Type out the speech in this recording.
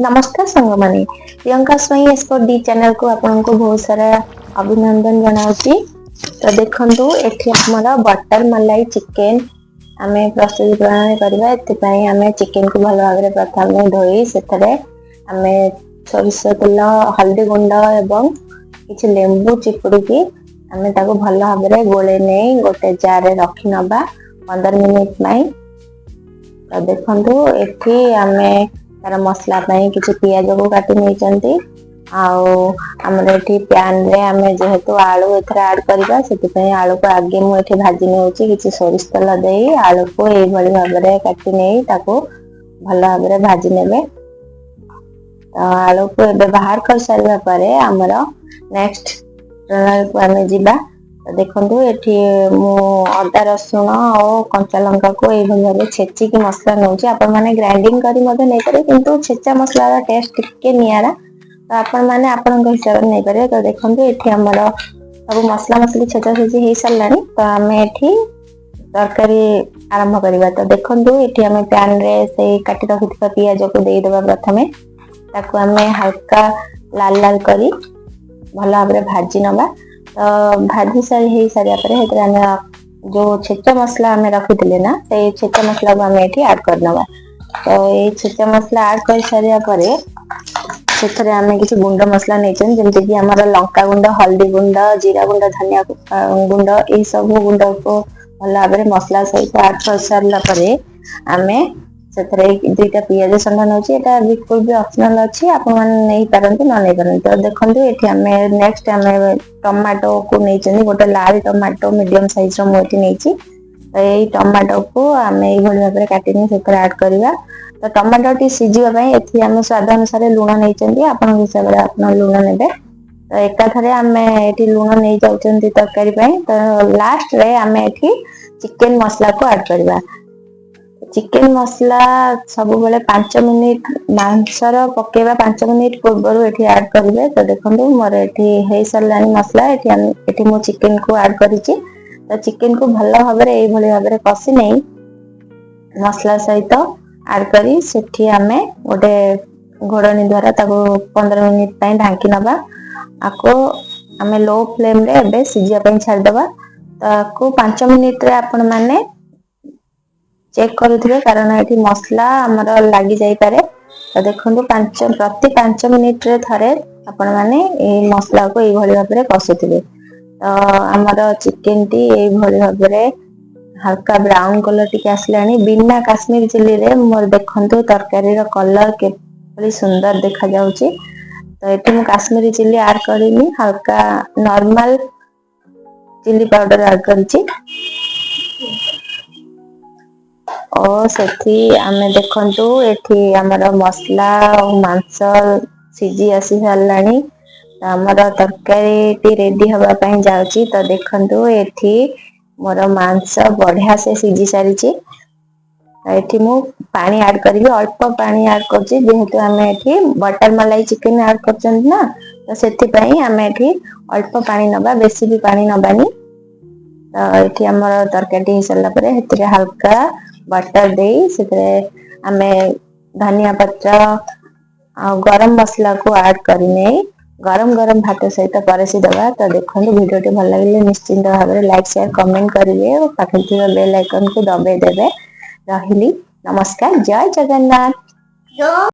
नमस्कार सांग माने प्रियंका स्वई एक्सपर्ट डी चैनल को आपन को बहुत सारा अभिनंदन जनाउची। तो देखंतु एठी हमरा बटर मलाई चिकन आमे प्रस्तुत प्रणाली करबा। एति पई आमे चिकन को भलो भाबरे प्रथम धोई सेथरे आमे सरिष तेल हल्दी गुंड एवं किछ लेंबू चिपुड़ी की आमे ताको भलो भाबरे गोले नै गोटे जार रे रखि नबा 15 मिनिट पई। तो देखंतु एठी आमे तार मसला पई किछ पियाज को काटी नै चंती आउ हमरे एठी पैन रे आमे जेहेतु आलू एथरा ऐड करबा सेति पई आलू को आगे मु एठी भाजी नै होची किछ सोरिष तेल देई आलू को ए भली भाबरे काटी नै ताको भलो भाबरे भाजी नेबे। तो आलू को एबे बाहर कर सारबा परे हमरो नेक्स्ट प्रणाली को आमे जिबा। तो देखंतु एठी मु अदा रसुण और कंचा लंका को ए भली भाबरे छेची की मसला नउची। आपण माने ग्राइंडिंग करी मते नै करे किंतु छेचा मसला रा टेस्ट टिके नियारा। तो आपण माने आपण को हिसाब नै करे। तो देखंतु एठी हमरो सब मसला मसली छेचा छेची हे सल्लानी। तो आमे एठी तरकारी आरंभ करिबा। तो देखंतु एठी आमे पैन रे से काटी रखितबा पियाज को देई देबा। प्रथमे ताको आमे हल्का लाल लाल करी भलो भाबरे भाजी नबा। तो भाजी सारी हे सारिया परे हेतरे आमे जो छेचा मसला आमे रखितले ना से छेचा मसला को आमे एठी ऐड कर नबा। तो ये छेचा मसला ऐड कर सारिया परे सेथरे आमे किछ गुंड मसला नै चन जेमति कि हमरा लंका गुंड हल्दी गुंड जीरा गुंड धनिया गुंड ए सब गुंड को भलो भाबरे मसला सहित ऐड कर सारला परे आमे सेथरे दुईटा पियाज संडा नउची। एटा बिल्कुल भी ऑप्शनल अछि आपण मन नै परंतु न नै परंतु। तो देखंतु एठी आमे नेक्स्ट आमे टमाटो को नै चनी गोटे लाल टमाटो मीडियम साइज रो मोटी नैची। तो ए टमाटो को आमे ए भली भाबरे काटिनी सेथरे ऐड करबा। तो टमाटो टी सिजिबा पई एथि आमे स्वाद अनुसार लूण नै चंदी आपण हिसाब रे आपण लूण नेबे। तो एका थरे आमे एठी लूण नै जाउचंदी तरकारी पई। तो लास्ट रे आमे एठी चिकन मसला को ऐड करबा। चिकन मसला सब बेले 5 मिनिट मांसर पकेबा 5 मिनिट पूर्वरु एठी ऐड करबे। तो देखंतु मोर एठी हे सरलानी मसला एठी मो चिकन को ऐड करिछि। तो चिकन को भलो भाबरे ए भली भाबरे कसी नै मसला सहित ऐड करी सेठी आमे गोटे घोड़नी द्वारा ताको 15 मिनिट पई ढांकी नबा। आको आमे लो फ्लेम रे एबे सिजिया पई छाड़ दबा। ताको 5 मिनिट रे आपण माने चेक करूथिबे कारण एठी मसला हमर लागि जाई पारे। तो देखंतु प्रति 5 मिनिट रे थारे आपण माने ए मसला को ए भली भाबरे कसुथिबे। तो हमर चिकन टी ए भली भाबरे हल्का ब्राउन कलर टिके आसलानी बिना काश्मीर चिल्ली रे मोर देखंतु तरकारी रो कलर के बड़ी सुंदर देखा जाउची। तो एठी मु काश्मीरी चिल्ली ऐड करिनी हल्का नॉर्मल चिल्ली पाउडर ऐड करछि। और सेठी आमे देखंतु एठी हमर मसला और मांस सिजी आसी सारलानी। हमर तरकारी टी रेडी हबा पई जाउची। तो देखंतु एठी मोर मांस बढ़िया से सिजी सारिची। एठी मु पानी ऐड करबी अल्प पानी ऐड करछि जेहेतु आमे एठी बटर मलाई चिकन ऐड करछन ना। तो सेठी पई आमे एठी अल्प पानी नबा बेसी भी पानी नबानी। तो एठी हमर तरकारी हे सरला परे हेतरे हल्का बटर देई सेतरे आमे धनिया पत्र आ गरम मसला को ऐड करिने गरम गरम भात सहित परसी दबा। तो देखंतु वीडियो टी भल लागले निश्चिंत भाबरे लाइक शेयर कमेंट करिवे और पाखे थिबा बेल आइकन को दबाई देबे। रहिली नमस्कार जय जगन्नाथ।